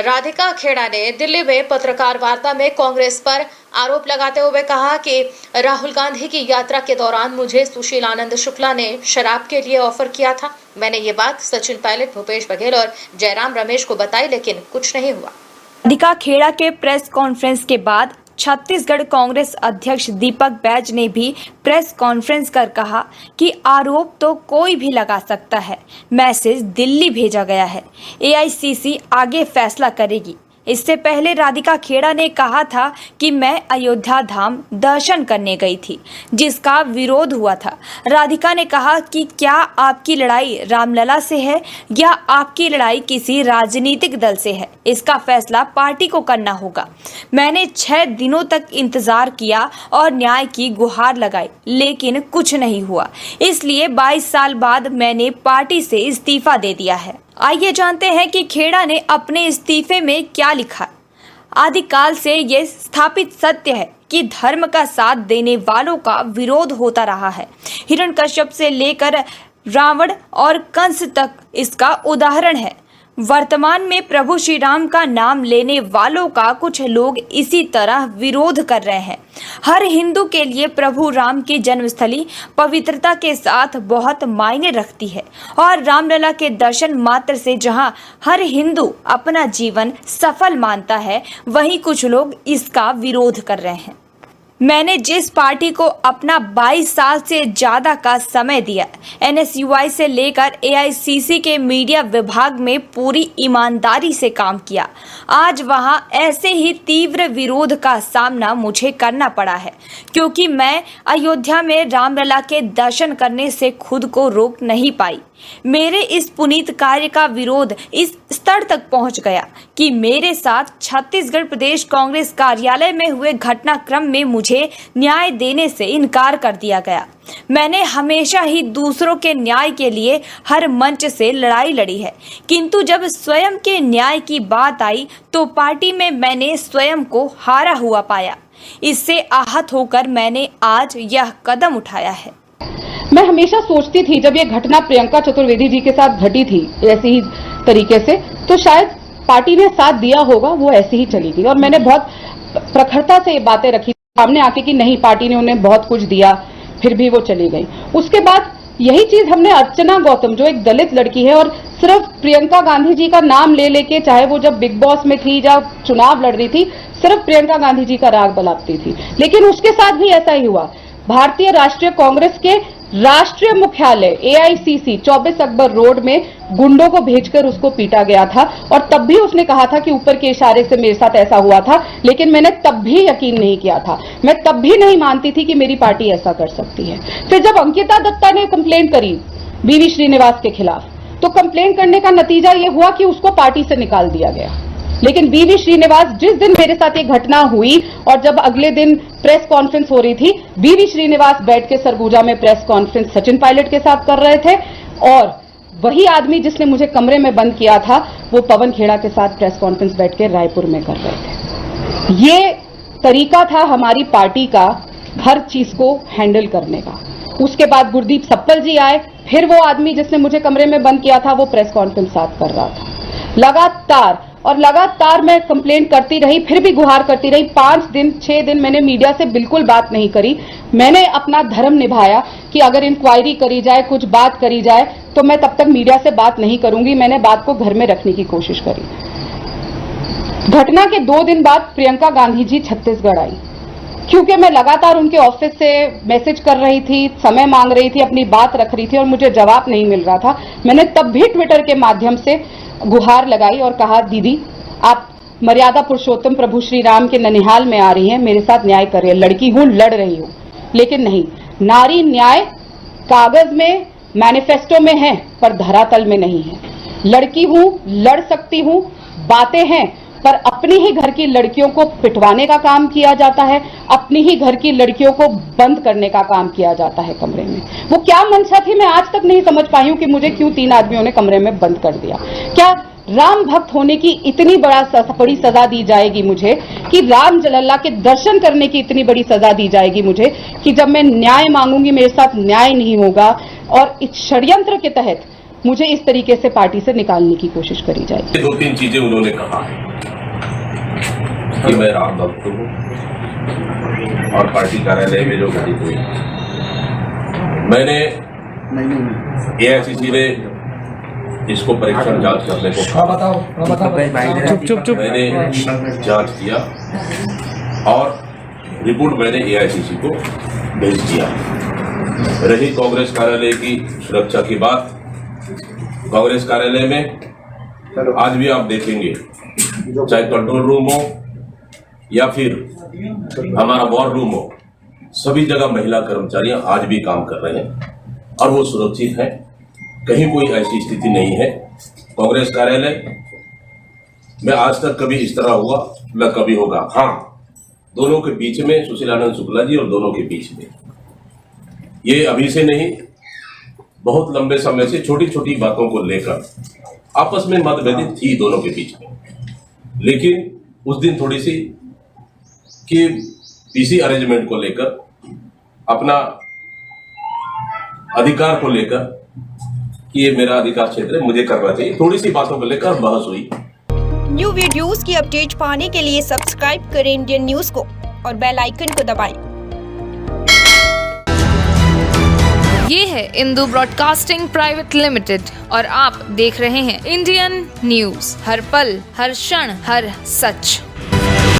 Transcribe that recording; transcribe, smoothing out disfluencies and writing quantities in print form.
राधिका खेड़ा ने दिल्ली में पत्रकार वार्ता में कांग्रेस पर आरोप लगाते हुए कहा कि राहुल गांधी की यात्रा के दौरान मुझे सुशील आनंद शुक्ला ने शराब के लिए ऑफर किया था। मैंने ये बात सचिन पायलट, भूपेश बघेल और जयराम रमेश को बताई, लेकिन कुछ नहीं हुआ। राधिका खेड़ा के प्रेस कॉन्फ्रेंस के बाद छत्तीसगढ़ कांग्रेस अध्यक्ष दीपक बैज ने भी प्रेस कॉन्फ्रेंस कर कहा कि आरोप तो कोई भी लगा सकता है, मैसेज दिल्ली भेजा गया है, एआईसीसी आगे फैसला करेगी। इससे पहले राधिका खेड़ा ने कहा था कि मैं अयोध्या धाम दर्शन करने गई थी, जिसका विरोध हुआ था। राधिका ने कहा कि क्या आपकी लड़ाई रामलला से है या आपकी लड़ाई किसी राजनीतिक दल से है, इसका फैसला पार्टी को करना होगा। मैंने 6 दिनों तक इंतजार किया और न्याय की गुहार लगाई, लेकिन कुछ नहीं हुआ। इसलिए 22 साल बाद मैंने पार्टी से इस्तीफा दे दिया है। आइए जानते हैं कि खेड़ा ने अपने इस्तीफे में क्या लिखा। आदिकाल से ये स्थापित सत्य है कि धर्म का साथ देने वालों का विरोध होता रहा है। हिरण्यकश्यप से लेकर रावण और कंस तक इसका उदाहरण है। वर्तमान में प्रभु श्री राम का नाम लेने वालों का कुछ लोग इसी तरह विरोध कर रहे हैं। हर हिंदू के लिए प्रभु राम की जन्मस्थली पवित्रता के साथ बहुत मायने रखती है और रामलला के दर्शन मात्र से जहां हर हिंदू अपना जीवन सफल मानता है, वहीं कुछ लोग इसका विरोध कर रहे हैं। मैंने जिस पार्टी को अपना 22 साल से ज्यादा का समय दिया, एनएसयूआई से लेकर एआईसीसी के मीडिया विभाग में पूरी ईमानदारी से काम किया, आज वहां ऐसे ही तीव्र विरोध का सामना मुझे करना पड़ा है, क्योंकि मैं अयोध्या में रामलला के दर्शन करने से खुद को रोक नहीं पाई। मेरे इस पुनीत कार्य का विरोध इस स्तर तक पहुंच गया कि मेरे साथ छत्तीसगढ़ प्रदेश कांग्रेस कार्यालय में हुए घटनाक्रम में मुझे न्याय देने से इनकार कर दिया गया। मैंने हमेशा ही दूसरों के न्याय के लिए हर मंच से लड़ाई लड़ी है, किंतु जब स्वयं के न्याय की बात आई तो पार्टी में मैंने स्वयं को हारा हुआ पाया। इससे आहत होकर मैंने आज यह कदम उठाया है। मैं हमेशा सोचती थी, जब ये घटना प्रियंका चतुर्वेदी जी के साथ घटी थी ऐसे ही तरीके से, तो शायद पार्टी ने साथ दिया होगा, वो ऐसे ही चली गई। और मैंने बहुत प्रखरता से ये बातें रखी सामने आके कि नहीं, पार्टी ने उन्हें बहुत कुछ दिया, फिर भी वो चली गई। उसके बाद यही चीज हमने अर्चना गौतम, जो एक दलित लड़की है और सिर्फ प्रियंका गांधी जी का नाम ले लेके, चाहे वो जब बिग बॉस में थी या चुनाव लड़ रही थी, सिर्फ प्रियंका गांधी जी का राग बलापती थी। लेकिन उसके साथ भी ऐसा ही हुआ। भारतीय राष्ट्रीय कांग्रेस के राष्ट्रीय मुख्यालय एआईसीसी 24 अकबर रोड में गुंडों को भेजकर उसको पीटा गया था, और तब भी उसने कहा था कि ऊपर के इशारे से मेरे साथ ऐसा हुआ था, लेकिन मैंने तब भी यकीन नहीं किया था। मैं तब भी नहीं मानती थी कि मेरी पार्टी ऐसा कर सकती है। फिर जब अंकिता दत्ता ने कंप्लेन करी बीवी श्रीनिवास के खिलाफ, तो कंप्लेन करने का नतीजा यह हुआ कि उसको पार्टी से निकाल दिया गया। लेकिन बीवी श्रीनिवास, जिस दिन मेरे साथ ये घटना हुई और जब अगले दिन प्रेस कॉन्फ्रेंस हो रही थी, बीवी श्रीनिवास बैठ के सरगुजा में प्रेस कॉन्फ्रेंस सचिन पायलट के साथ कर रहे थे, और वही आदमी जिसने मुझे कमरे में बंद किया था, वो पवन खेड़ा के साथ प्रेस कॉन्फ्रेंस बैठ के रायपुर में कर रहे थे। ये तरीका था हमारी पार्टी का हर चीज को हैंडल करने का। उसके बाद गुरदीप सप्पल जी आए, फिर वो आदमी जिसने मुझे कमरे में बंद किया था, वो प्रेस कॉन्फ्रेंस साथ कर रहा था। लगातार मैं कंप्लेंट करती रही, फिर भी गुहार करती रही। 5 दिन 6 दिन मैंने मीडिया से बिल्कुल बात नहीं करी। मैंने अपना धर्म निभाया कि अगर इंक्वायरी करी जाए, कुछ बात करी जाए, तो मैं तब तक मीडिया से बात नहीं करूंगी। मैंने बात को घर में रखने की कोशिश करी। घटना के 2 दिन बाद प्रियंका गांधी जी छत्तीसगढ़ आई, क्योंकि मैं लगातार उनके ऑफिस से मैसेज कर रही थी, समय मांग रही थी, अपनी बात रख रही थी, और मुझे जवाब नहीं मिल रहा था। मैंने तब भी ट्विटर के माध्यम से गुहार लगाई और कहा, दीदी आप मर्यादा पुरुषोत्तम प्रभु श्री राम के ननिहाल में आ रही हैं, मेरे साथ न्याय कर रही है। लड़की हूं, लड़ रही हूं, लेकिन नहीं, नारी न्याय कागज में मैनिफेस्टो में है पर धरातल में नहीं है। लड़की हूं, लड़ सकती हूं, बातें हैं, पर अपनी ही घर की लड़कियों को पिटवाने का काम किया जाता है, अपनी ही घर की लड़कियों को बंद करने का काम किया जाता है कमरे में। वो क्या मंशा थी, मैं आज तक नहीं समझ पाई हूं कि मुझे क्यों 3 आदमियों ने कमरे में बंद कर दिया। क्या राम भक्त होने की इतनी बड़ी सजा दी जाएगी मुझे, कि राम लल्ला के दर्शन करने की इतनी बड़ी सजा दी जाएगी मुझे, कि जब मैं न्याय मांगूंगी मेरे साथ न्याय नहीं होगा, और इस षड्यंत्र के तहत मुझे इस तरीके से पार्टी से निकालने की कोशिश करी जाएगी। 2-3 चीजें उन्होंने कहा है। कि मैं राम भक्त हूँ और पार्टी कार्यालय में जो घटित हुई, मैंने AICC ने इसको परीक्षण जांच करने को कहा। चुप मैंने जांच किया और रिपोर्ट मैंने AICC को भेज दिया। रही कांग्रेस कार्यालय की सुरक्षा की बात, कांग्रेस कार्यालय में आज भी आप देखेंगे, चाहे कंट्रोल रूम हो या फिर हमारा वॉर रूम हो, सभी जगह महिला कर्मचारियां आज भी काम कर रहे हैं और वो सुरक्षित हैं। कहीं कोई ऐसी स्थिति नहीं है। कांग्रेस कार्यालय में आज तक कभी इस तरह हुआ न कभी होगा। हाँ, दोनों के बीच में, सुशील आनंद शुक्ला जी और दोनों के बीच में, ये अभी से नहीं, बहुत लंबे समय से छोटी छोटी बातों को लेकर आपस में मतभेद थी दोनों के बीच में। लेकिन उस दिन थोड़ी सी कि पीसी अरेंजमेंट को लेकर, अपना अधिकार को लेकर कि ये मेरा अधिकार क्षेत्र है, मुझे करना चाहिए, थोड़ी सी बातों को लेकर बहस हुई। न्यू वीडियोस की अपडेट पाने के लिए सब्सक्राइब करें इंडियन न्यूज को और बेल आइकन को दबाएं। ये है इंदू ब्रॉडकास्टिंग प्राइवेट लिमिटेड और आप देख रहे हैं इंडियन न्यूज, हर पल, हर क्षण, हर सच।